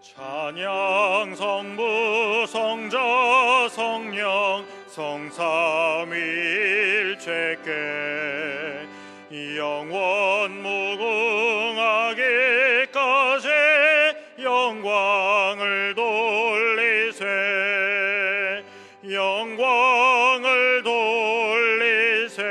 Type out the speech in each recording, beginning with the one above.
찬양 성부 성자 성령 성삼위일체께 영원 무궁하기까지 영광을 돌리세 영광을 돌리세.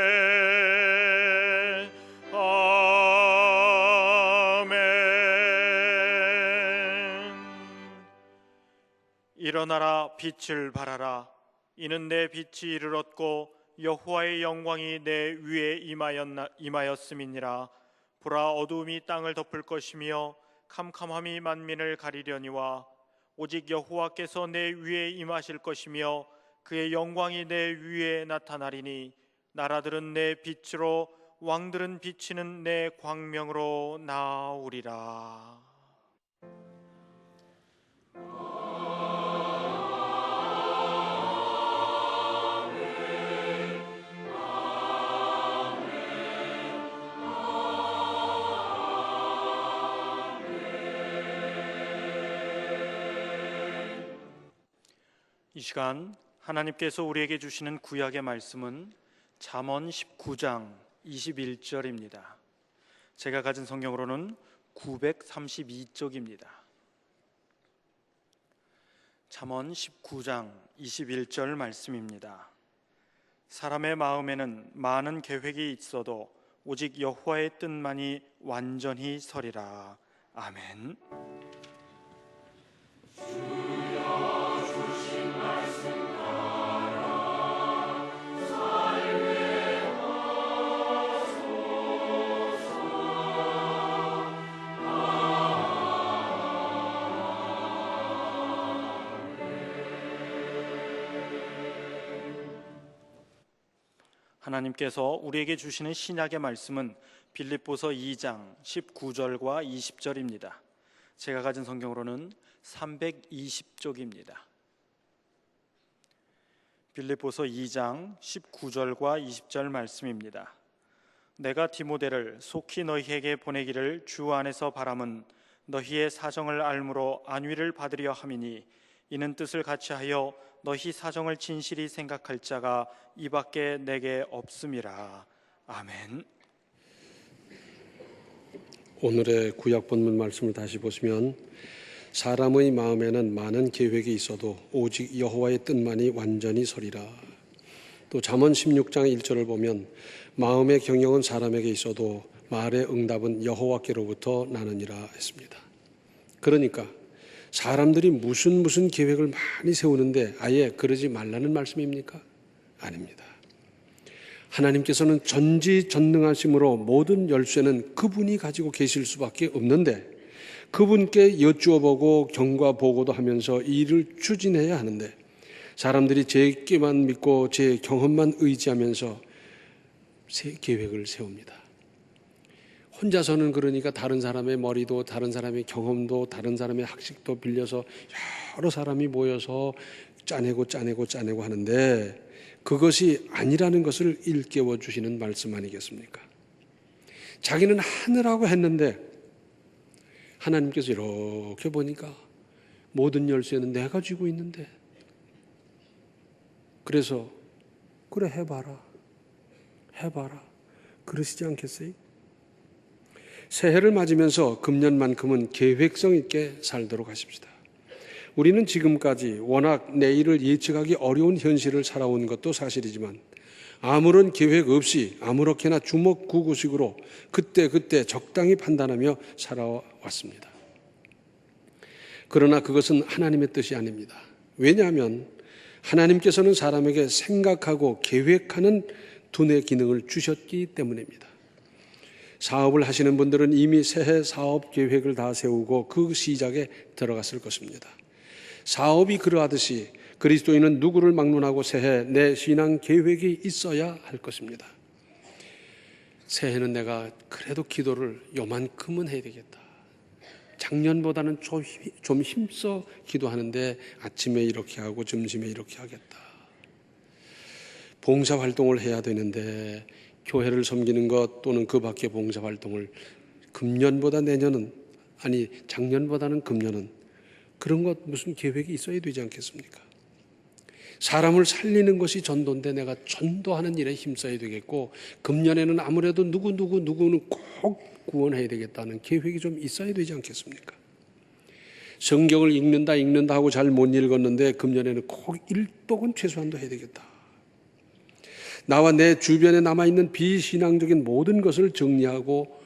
일어나라 빛을 발하라. 이는 내 빛이 이르렀고 여호와의 영광이 내 위에 임하였음이니라. 보라, 어두움이 땅을 덮을 것이며 캄캄함이 만민을 가리려니와 오직 여호와께서 내 위에 임하실 것이며 그의 영광이 내 위에 나타나리니 나라들은 내 빛으로 왕들은 비치는 내 광명으로 나오리라. 이 시간 하나님께서 우리에게 주시는 구약의 말씀은 잠언 19장 21절입니다. 제가 가진 성경으로는 932쪽입니다. 잠언 19장 21절 말씀입니다. 사람의 마음에는 많은 계획이 있어도 오직 여호와의 뜻만이 완전히 서리라. 아멘. 하나님께서 우리에게 주시는 신약의 말씀은 빌립보서 2장 19절과 20절입니다. 제가 가진 성경으로는 320쪽입니다. 빌립보서 2장 19절과 20절 말씀입니다. 내가 디모데를 속히 너희에게 보내기를 주 안에서 바람은 너희의 사정을 알므로 안위를 받으려 함이니 이는 뜻을 같이하여 너희 사정을 진실히 생각할 자가 이밖에 내게 없음이라. 아멘. 오늘의 구약 본문 말씀을 다시 보시면 사람의 마음에는 많은 계획이 있어도 오직 여호와의 뜻만이 완전히 서리라. 또 잠언 16장 1절을 보면 마음의 경영은 사람에게 있어도 말의 응답은 여호와께로부터 나느니라 했습니다. 그러니까 사람들이 무슨 계획을 많이 세우는데 아예 그러지 말라는 말씀입니까? 아닙니다. 하나님께서는 전지전능하심으로 모든 열쇠는 그분이 가지고 계실 수밖에 없는데 그분께 여쭈어보고 경과보고도 하면서 일을 추진해야 하는데 사람들이 제 끼만 믿고 제 경험만 의지하면서 계획을 세웁니다. 혼자서는 그러니까 다른 사람의 머리도 다른 사람의 경험도 다른 사람의 학식도 빌려서 여러 사람이 모여서 짜내고 하는데 그것이 아니라는 것을 일깨워 주시는 말씀 아니겠습니까? 자기는 하느라고 했는데 하나님께서 이렇게 보니까 모든 열쇠는 내가 쥐고 있는데 그래서 그래 해봐라 그러시지 않겠어요? 새해를 맞으면서 금년만큼은 계획성 있게 살도록 하십시다. 우리는 지금까지 워낙 내일을 예측하기 어려운 현실을 살아온 것도 사실이지만 아무런 계획 없이 아무렇게나 주먹구구식으로 그때 적당히 판단하며 살아왔습니다. 그러나 그것은 하나님의 뜻이 아닙니다. 왜냐하면 하나님께서는 사람에게 생각하고 계획하는 두뇌 기능을 주셨기 때문입니다. 사업을 하시는 분들은 이미 새해 사업 계획을 다 세우고 그 시작에 들어갔을 것입니다. 사업이 그러하듯이 그리스도인은 누구를 막론하고 새해 내 신앙 계획이 있어야 할 것입니다. 새해는 내가 그래도 기도를 요만큼은 해야 되겠다. 작년보다는 좀 힘써 기도하는데 아침에 이렇게 하고 점심에 이렇게 하겠다. 봉사활동을 해야 되는데 교회를 섬기는 것 또는 그 밖의 봉사활동을 작년보다는 금년은 그런 것 무슨 계획이 있어야 되지 않겠습니까? 사람을 살리는 것이 전도인데 내가 전도하는 일에 힘써야 되겠고, 금년에는 아무래도 누구는 꼭 구원해야 되겠다는 계획이 좀 있어야 되지 않겠습니까? 성경을 읽는다 하고 잘 못 읽었는데 금년에는 꼭 일독은 최소한도 해야 되겠다. 나와 내 주변에 남아있는 비신앙적인 모든 것을 정리하고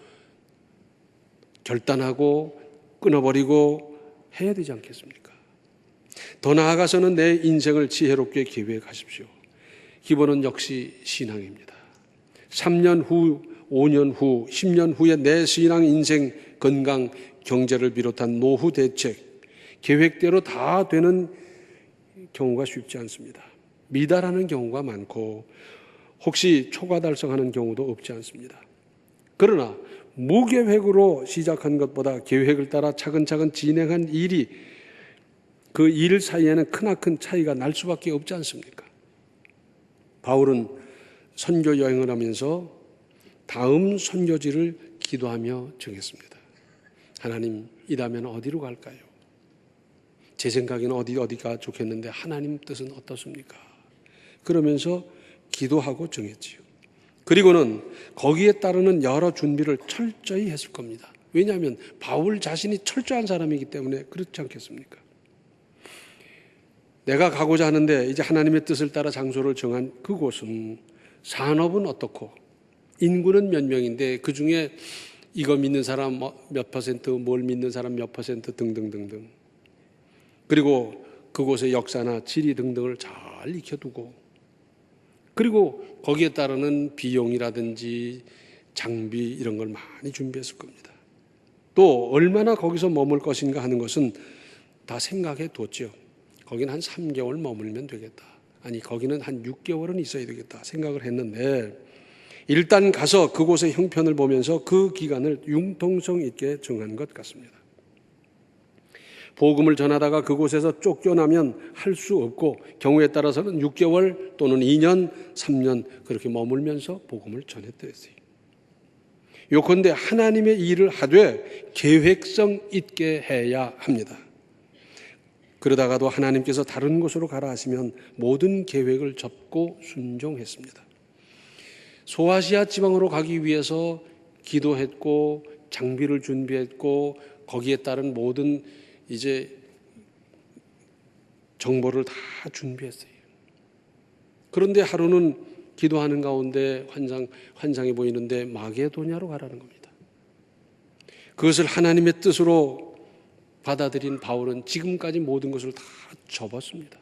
결단하고 끊어버리고 해야 되지 않겠습니까? 더 나아가서는 내 인생을 지혜롭게 계획하십시오. 기본은 역시 신앙입니다. 3년 후, 5년 후, 10년 후에 내 신앙 인생, 건강, 경제를 비롯한 노후 대책, 계획대로 다 되는 경우가 쉽지 않습니다. 미달하는 경우가 많고 혹시 초과 달성하는 경우도 없지 않습니다. 그러나 무계획으로 시작한 것보다 계획을 따라 차근차근 진행한 일이 그 일 사이에는 크나큰 차이가 날 수밖에 없지 않습니까? 바울은 선교 여행을 하면서 다음 선교지를 기도하며 정했습니다. 하나님, 이다면 어디로 갈까요? 제 생각에는 어디가 좋겠는데 하나님 뜻은 어떻습니까? 그러면서 기도하고 정했지요. 그리고는 거기에 따르는 여러 준비를 철저히 했을 겁니다. 왜냐하면 바울 자신이 철저한 사람이기 때문에 그렇지 않겠습니까? 내가 가고자 하는데 이제 하나님의 뜻을 따라 장소를 정한 그곳은 산업은 어떻고 인구는 몇 명인데 그중에 이거 믿는 사람 몇 퍼센트, 뭘 믿는 사람 몇 퍼센트 등등등등. 그리고 그곳의 역사나 지리 등등을 잘 익혀두고, 그리고 거기에 따르는 비용이라든지 장비 이런 걸 많이 준비했을 겁니다. 또 얼마나 거기서 머물 것인가 하는 것은 다 생각해 뒀죠. 거기는 한 3개월 머물면 되겠다. 아니, 거기는 한 6개월은 있어야 되겠다 생각을 했는데, 일단 가서 그곳의 형편을 보면서 그 기간을 융통성 있게 정한 것 같습니다. 복음을 전하다가 그곳에서 쫓겨나면 할 수 없고 경우에 따라서는 6개월 또는 2년, 3년 그렇게 머물면서 복음을 전했더랬어요. 요컨대 하나님의 일을 하되 계획성 있게 해야 합니다. 그러다가도 하나님께서 다른 곳으로 가라 하시면 모든 계획을 접고 순종했습니다. 소아시아 지방으로 가기 위해서 기도했고 장비를 준비했고 거기에 따른 모든 이제 정보를 다 준비했어요. 그런데 하루는 기도하는 가운데 환상이 보이는데 마게도냐로 가라는 겁니다. 그것을 하나님의 뜻으로 받아들인 바울은 지금까지 모든 것을 다 접었습니다.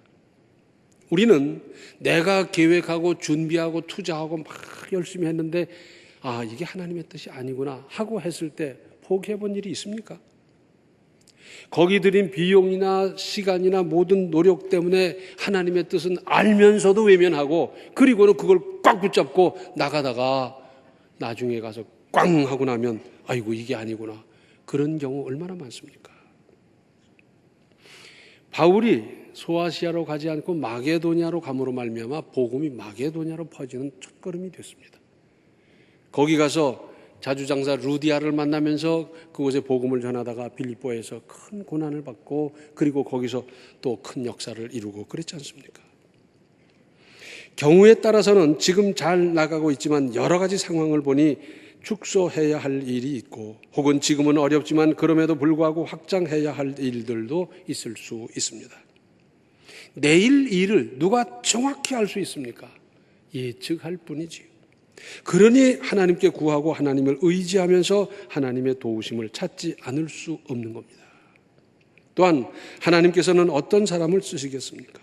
우리는 내가 계획하고 준비하고 투자하고 막 열심히 했는데 이게 하나님의 뜻이 아니구나 하고 했을 때 포기해본 일이 있습니까? 거기 들인 비용이나 시간이나 모든 노력 때문에 하나님의 뜻은 알면서도 외면하고 그리고는 그걸 꽉 붙잡고 나가다가 나중에 가서 꽝 하고 나면 아이고 이게 아니구나. 그런 경우 얼마나 많습니까? 바울이 소아시아로 가지 않고 마게도냐로 감으로 말미암아 복음이 마게도냐로 퍼지는 첫걸음이 됐습니다. 거기 가서 자주장사 루디아를 만나면서 그곳에 복음을 전하다가 빌립보에서 큰 고난을 받고 그리고 거기서 또 큰 역사를 이루고 그랬지 않습니까? 경우에 따라서는 지금 잘 나가고 있지만 여러 가지 상황을 보니 축소해야 할 일이 있고 혹은 지금은 어렵지만 그럼에도 불구하고 확장해야 할 일들도 있을 수 있습니다. 내일 일을 누가 정확히 알 수 있습니까? 예측할 뿐이지요. 그러니 하나님께 구하고 하나님을 의지하면서 하나님의 도우심을 찾지 않을 수 없는 겁니다. 또한 하나님께서는 어떤 사람을 쓰시겠습니까?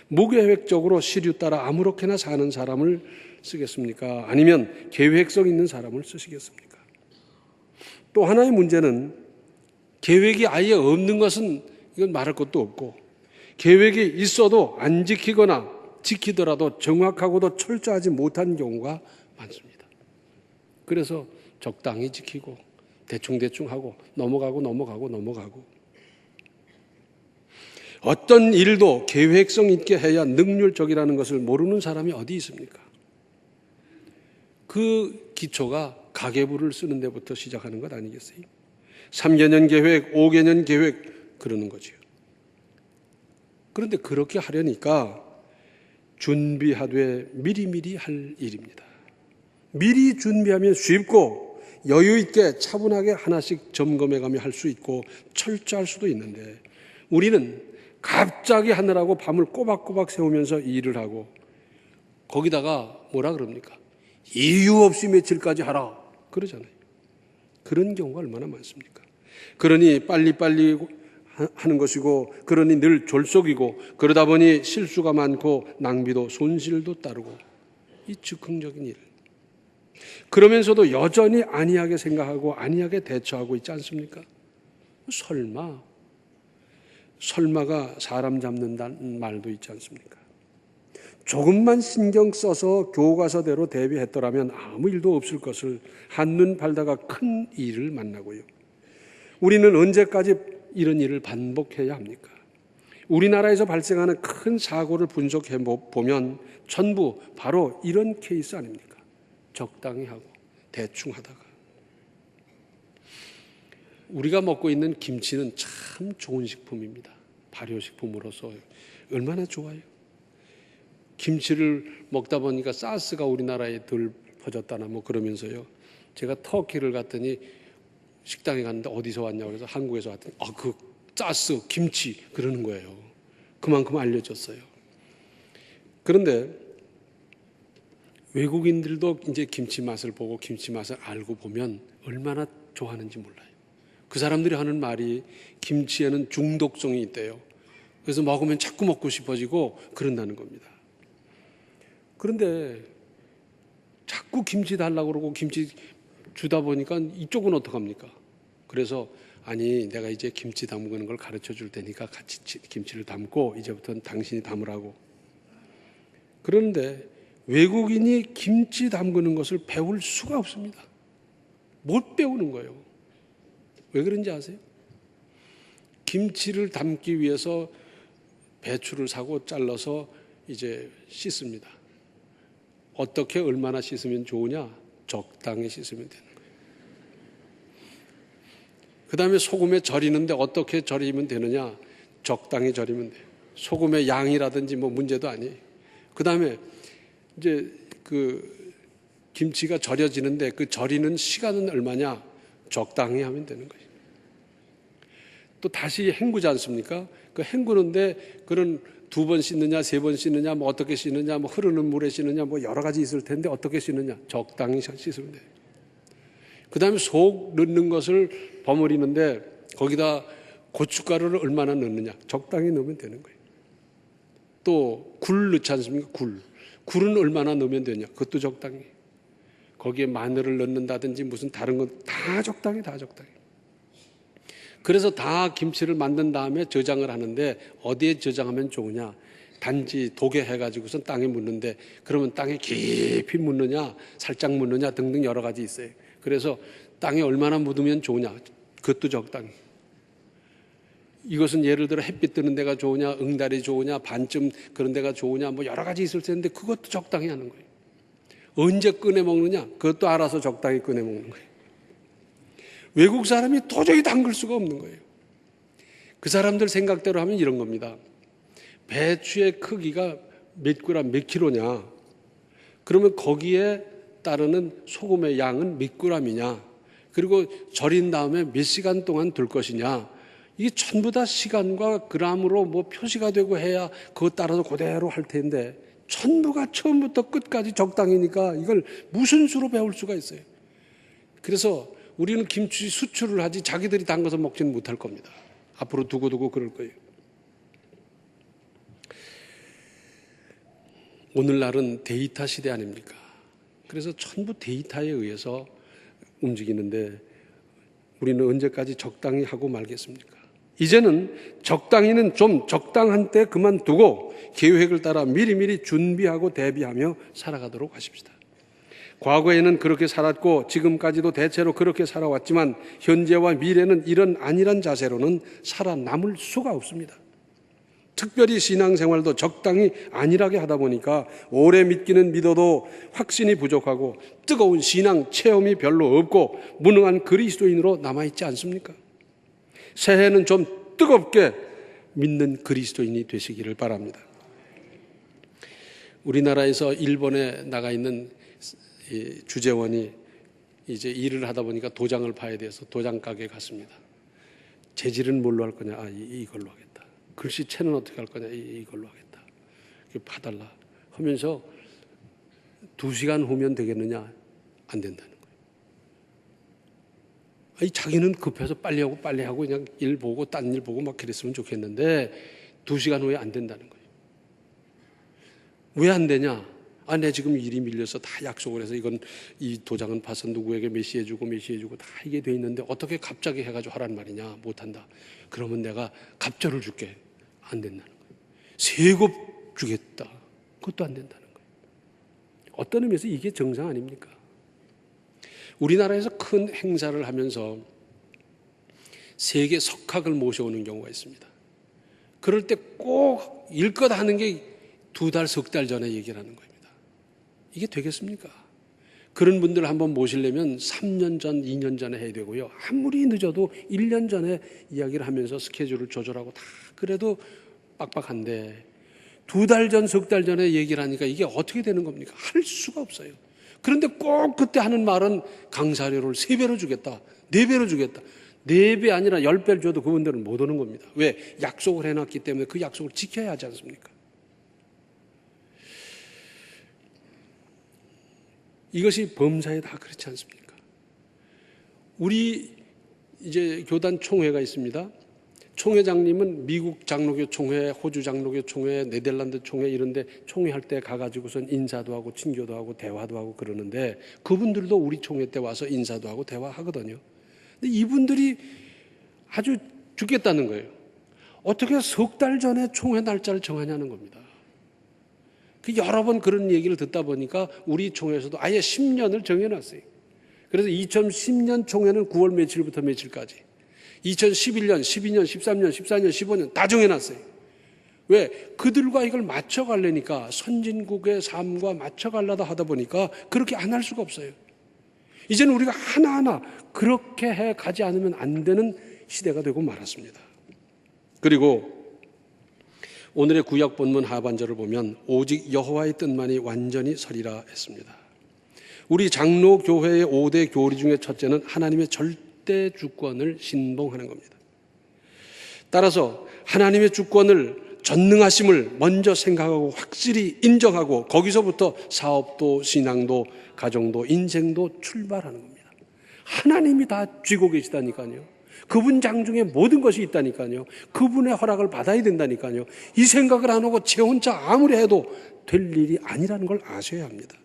무계획적으로 시류 따라 아무렇게나 사는 사람을 쓰겠습니까? 아니면 계획성 있는 사람을 쓰시겠습니까? 또 하나의 문제는 계획이 아예 없는 것은 이건 말할 것도 없고 계획이 있어도 안 지키거나 지키더라도 정확하고도 철저하지 못한 경우가 많습니다. 그래서 적당히 지키고 대충 하고 넘어가고 어떤 일도 계획성 있게 해야 능률적이라는 것을 모르는 사람이 어디 있습니까? 그 기초가 가계부를 쓰는 데부터 시작하는 것 아니겠어요? 3개년 계획, 5개년 계획 그러는 거죠. 그런데 그렇게 하려니까 준비하되 미리미리 할 일입니다. 미리 준비하면 쉽고 여유 있게 차분하게 하나씩 점검해가며 할 수 있고 철저할 수도 있는데, 우리는 갑자기 하느라고 밤을 꼬박꼬박 세우면서 일을 하고, 거기다가 뭐라 그럽니까? 이유 없이 며칠까지 하라 그러잖아요. 그런 경우가 얼마나 많습니까? 그러니 빨리빨리 하는 것이고, 그러니 늘 졸속이고, 그러다 보니 실수가 많고 낭비도 손실도 따르고, 이 즉흥적인 일. 그러면서도 여전히 안이하게 생각하고 안이하게 대처하고 있지 않습니까? 설마가 사람 잡는다는 말도 있지 않습니까? 조금만 신경 써서 교과서대로 대비했더라면 아무 일도 없을 것을 한눈 팔다가 큰 일을 만나고요. 우리는 언제까지 이런 일을 반복해야 합니까? 우리나라에서 발생하는 큰 사고를 분석해 보면 전부 바로 이런 케이스 아닙니까? 적당히 하고 대충 하다가. 우리가 먹고 있는 김치는 참 좋은 식품입니다. 발효식품으로서 얼마나 좋아요. 김치를 먹다 보니까 사스가 우리나라에 덜 퍼졌다나 뭐 그러면서요. 제가 터키를 갔더니 식당에 갔는데 어디서 왔냐고 그래서 한국에서 왔더니 그 사스, 김치 그러는 거예요. 그만큼 알려졌어요. 그런데 외국인들도 이제 김치 맛을 보고 김치 맛을 알고 보면 얼마나 좋아하는지 몰라요. 그 사람들이 하는 말이 김치에는 중독성이 있대요. 그래서 먹으면 자꾸 먹고 싶어지고 그런다는 겁니다. 그런데 자꾸 김치 달라고 그러고 김치 주다 보니까 이쪽은 어떡합니까? 그래서 아니 내가 이제 김치 담그는 걸 가르쳐 줄 테니까 같이 김치를 담고 이제부터는 당신이 담으라고. 그런데 외국인이 김치 담그는 것을 배울 수가 없습니다. 못 배우는 거예요. 왜 그런지 아세요? 김치를 담기 위해서 배추를 사고 잘라서 이제 씻습니다. 어떻게 얼마나 씻으면 좋으냐? 적당히 씻으면 되는 거예요. 그 다음에 소금에 절이는데 어떻게 절이면 되느냐? 적당히 절이면 돼요. 소금의 양이라든지 뭐 문제도 아니에요. 그 다음에 이제 그 김치가 절여지는데 그 절이는 시간은 얼마냐? 적당히 하면 되는 거예요. 또 다시 헹구지 않습니까? 그 헹구는데 그런 2번 씻느냐, 3번 씻느냐, 뭐 어떻게 씻느냐, 뭐 흐르는 물에 씻느냐, 뭐 여러 가지 있을 텐데 어떻게 씻느냐? 적당히 씻으면 돼요. 그 다음에 속 넣는 것을 버무리는데 거기다 고춧가루를 얼마나 넣느냐? 적당히 넣으면 되는 거예요. 또 굴 넣지 않습니까? 굴은 얼마나 넣으면 되냐? 그것도 적당히. 거기에 마늘을 넣는다든지 무슨 다른 건 다 적당히. 그래서 다 김치를 만든 다음에 저장을 하는데 어디에 저장하면 좋으냐? 단지 독에 해가지고선 땅에 묻는데 그러면 땅에 깊이 묻느냐 살짝 묻느냐 등등 여러 가지 있어요. 그래서 땅에 얼마나 묻으면 좋으냐? 그것도 적당히. 이것은 예를 들어 햇빛 뜨는 데가 좋으냐, 응달이 좋으냐, 반쯤 그런 데가 좋으냐, 뭐 여러 가지 있을 텐데 그것도 적당히 하는 거예요. 언제 꺼내 먹느냐? 그것도 알아서 적당히 꺼내 먹는 거예요. 외국 사람이 도저히 담글 수가 없는 거예요. 그 사람들 생각대로 하면 이런 겁니다. 배추의 크기가 몇 그램, 몇 킬로냐? 그러면 거기에 따르는 소금의 양은 몇 그램이냐? 그리고 절인 다음에 몇 시간 동안 둘 것이냐? 이게 전부 다 시간과 그램으로 뭐 표시가 되고 해야 그것 따라서 그대로 할 텐데 전부가 처음부터 끝까지 적당이니까 이걸 무슨 수로 배울 수가 있어요. 그래서 우리는 김치 수출을 하지 자기들이 담가서 먹지는 못할 겁니다. 앞으로 두고두고 그럴 거예요. 오늘날은 데이터 시대 아닙니까? 그래서 전부 데이터에 의해서 움직이는데 우리는 언제까지 적당히 하고 말겠습니까? 이제는 적당히는 좀 적당한 때 그만두고 계획을 따라 미리미리 준비하고 대비하며 살아가도록 하십시다. 과거에는 그렇게 살았고 지금까지도 대체로 그렇게 살아왔지만 현재와 미래는 이런 안일한 자세로는 살아남을 수가 없습니다. 특별히 신앙생활도 적당히 안일하게 하다 보니까 오래 믿기는 믿어도 확신이 부족하고 뜨거운 신앙 체험이 별로 없고 무능한 그리스도인으로 남아있지 않습니까? 새해는 좀 뜨겁게 믿는 그리스도인이 되시기를 바랍니다. 우리나라에서 일본에 나가 있는 주재원이 이제 일을 하다 보니까 도장을 봐야 돼서 도장 가게에 갔습니다. 재질은 뭘로 할 거냐? 이걸로 하겠다. 글씨체는 어떻게 할 거냐? 이걸로 하겠다. 봐달라 하면서 2시간 후면 되겠느냐? 안 된다는 거예요. 자기는 급해서 빨리 하고 그냥 일 보고 딴 일 보고 막 그랬으면 좋겠는데 2시간 후에 안 된다는 거예요. 왜 안 되냐? 내 지금 일이 밀려서 다 약속을 해서 이 도장은 봐서 누구에게 메시해주고 다 이게 돼 있는데 어떻게 갑자기 해가지고 하란 말이냐? 못한다. 그러면 내가 갑절을 줄게. 안 된다는 거예요. 세급 주겠다. 그것도 안 된다는 거예요. 어떤 의미에서 이게 정상 아닙니까? 우리나라에서 큰 행사를 하면서 세계 석학을 모셔오는 경우가 있습니다. 그럴 때 꼭 일껏 하는 게 2달, 3달 전에 얘기를 하는 겁니다. 이게 되겠습니까? 그런 분들 한번 모시려면 3년 전, 2년 전에 해야 되고요. 아무리 늦어도 1년 전에 이야기를 하면서 스케줄을 조절하고 다 그래도 빡빡한데 2달 전, 3달 전에 얘기를 하니까 이게 어떻게 되는 겁니까? 할 수가 없어요. 그런데 꼭 그때 하는 말은 강사료를 3배로 주겠다, 4배로 주겠다. 4배 아니라 10배를 줘도 그분들은 못 오는 겁니다. 왜? 약속을 해놨기 때문에 그 약속을 지켜야 하지 않습니까? 이것이 범사에 다 그렇지 않습니까? 우리 이제 교단 총회가 있습니다. 총회장님은 미국 장로교 총회, 호주 장로교 총회, 네덜란드 총회 이런데 총회할 때 가가지고선 인사도 하고 친교도 하고 대화도 하고 그러는데 그분들도 우리 총회 때 와서 인사도 하고 대화하거든요. 근데 이분들이 아주 죽겠다는 거예요. 어떻게 3달 전에 총회 날짜를 정하냐는 겁니다. 여러 번 그런 얘기를 듣다 보니까 우리 총회에서도 아예 10년을 정해놨어요. 그래서 2010년 총회는 9월 며칠부터 며칠까지, 2011년, 12년, 13년, 14년, 15년 다 정해놨어요. 왜? 그들과 이걸 맞춰가려니까, 선진국의 삶과 맞춰가려다 하다 보니까 그렇게 안 할 수가 없어요. 이제는 우리가 하나하나 그렇게 해 가지 않으면 안 되는 시대가 되고 말았습니다. 그리고 오늘의 구약 본문 하반절을 보면 오직 여호와의 뜻만이 완전히 서리라 했습니다. 우리 장로 교회의 5대 교리 중에 첫째는 하나님의 절대 주권을 신봉하는 겁니다. 따라서 하나님의 주권을, 전능하심을 먼저 생각하고 확실히 인정하고 거기서부터 사업도 신앙도 가정도 인생도 출발하는 겁니다. 하나님이 다 쥐고 계시다니까요. 그분 장중에 모든 것이 있다니까요. 그분의 허락을 받아야 된다니까요. 이 생각을 안 하고 제 혼자 아무리 해도 될 일이 아니라는 걸 아셔야 합니다.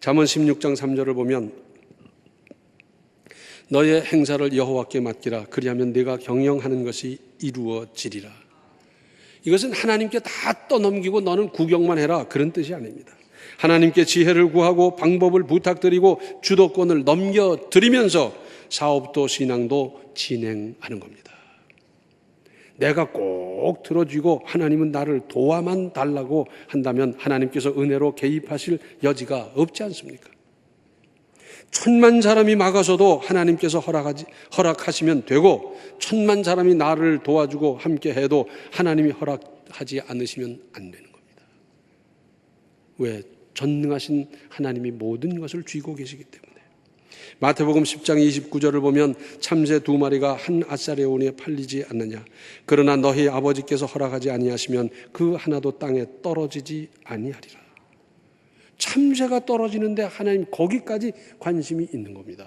잠언 16장 3절을 보면 너의 행사를 여호와께 맡기라. 그리하면 네가 경영하는 것이 이루어지리라. 이것은 하나님께 다 떠넘기고 너는 구경만 해라, 그런 뜻이 아닙니다. 하나님께 지혜를 구하고 방법을 부탁드리고 주도권을 넘겨드리면서 사업도 신앙도 진행하는 겁니다. 내가 꼭 들어주고 하나님은 나를 도와만 달라고 한다면 하나님께서 은혜로 개입하실 여지가 없지 않습니까? 1000만 사람이 막아서도 하나님께서 허락하시면 되고 1000만 사람이 나를 도와주고 함께 해도 하나님이 허락하지 않으시면 안 되는 겁니다. 왜? 전능하신 하나님이 모든 것을 쥐고 계시기 때문에. 마태복음 10장 29절을 보면 참새 2마리가 한 아사레온에 팔리지 않느냐. 그러나 너희 아버지께서 허락하지 아니하시면 그 하나도 땅에 떨어지지 아니하리라. 참새가 떨어지는데 하나님 거기까지 관심이 있는 겁니다.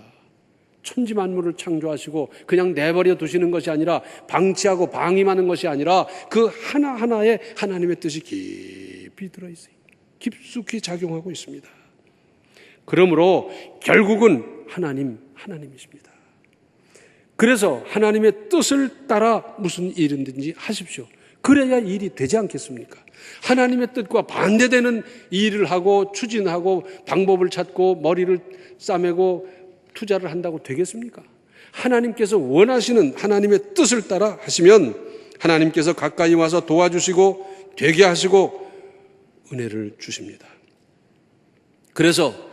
천지 만물을 창조하시고 그냥 내버려 두시는 것이 아니라 방치하고 방임하는 것이 아니라 그 하나하나에 하나님의 뜻이 깊이 들어있어요. 깊숙이 작용하고 있습니다. 그러므로 결국은 하나님이십니다. 그래서 하나님의 뜻을 따라 무슨 일이든지 하십시오. 그래야 일이 되지 않겠습니까? 하나님의 뜻과 반대되는 일을 하고 추진하고 방법을 찾고 머리를 싸매고 투자를 한다고 되겠습니까? 하나님께서 원하시는 하나님의 뜻을 따라 하시면 하나님께서 가까이 와서 도와주시고 되게 하시고 은혜를 주십니다. 그래서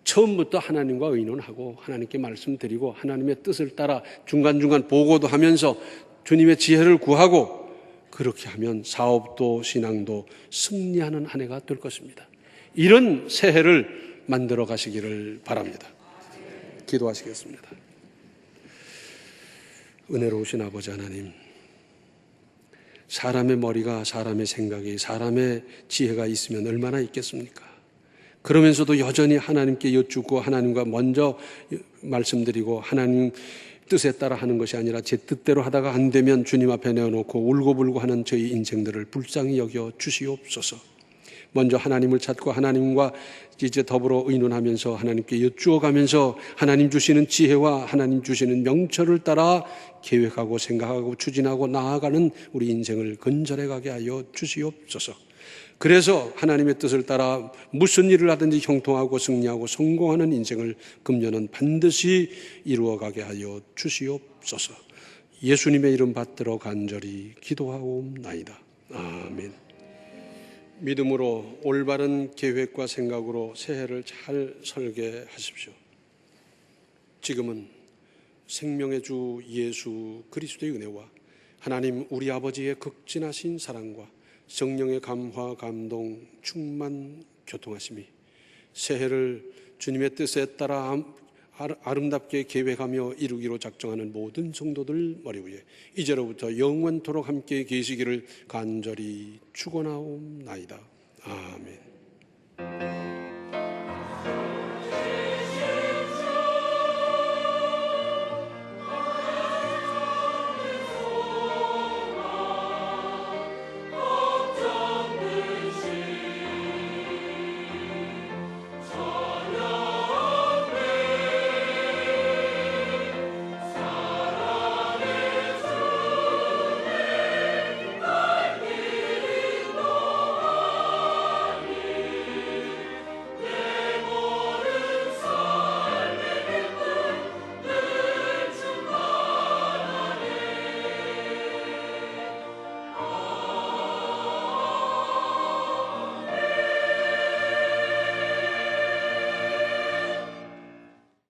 처음부터 하나님과 의논하고 하나님께 말씀드리고 하나님의 뜻을 따라 중간중간 보고도 하면서 주님의 지혜를 구하고 그렇게 하면 사업도 신앙도 승리하는 한 해가 될 것입니다. 이런 새해를 만들어 가시기를 바랍니다. 기도하시겠습니다. 은혜로우신 아버지 하나님, 사람의 머리가, 사람의 생각이, 사람의 지혜가 있으면 얼마나 있겠습니까? 그러면서도 여전히 하나님께 여쭙고 하나님과 먼저 말씀드리고 하나님 뜻에 따라 하는 것이 아니라 제 뜻대로 하다가 안 되면 주님 앞에 내어놓고 울고불고 하는 저희 인생들을 불쌍히 여겨 주시옵소서. 먼저 하나님을 찾고 하나님과 이제 더불어 의논하면서 하나님께 여쭈어가면서 하나님 주시는 지혜와 하나님 주시는 명철을 따라 계획하고 생각하고 추진하고 나아가는 우리 인생을 건전해 가게 하여 주시옵소서. 그래서 하나님의 뜻을 따라 무슨 일을 하든지 형통하고 승리하고 성공하는 인생을 금년은 반드시 이루어가게 하여 주시옵소서. 예수님의 이름 받들어 간절히 기도하옵나이다. 아멘. 믿음으로 올바른 계획과 생각으로 새해를 잘 설계하십시오. 지금은 생명의 주 예수 그리스도의 은혜와 하나님 우리 아버지의 극진하신 사랑과 성령의 감화, 감동, 충만, 교통하심이 새해를 주님의 뜻에 따라 아름답게 계획하며 이루기로 작정하는 모든 성도들 머리 위에 이제로부터 영원토록 함께 계시기를 간절히 축원하옵나이다. 아멘.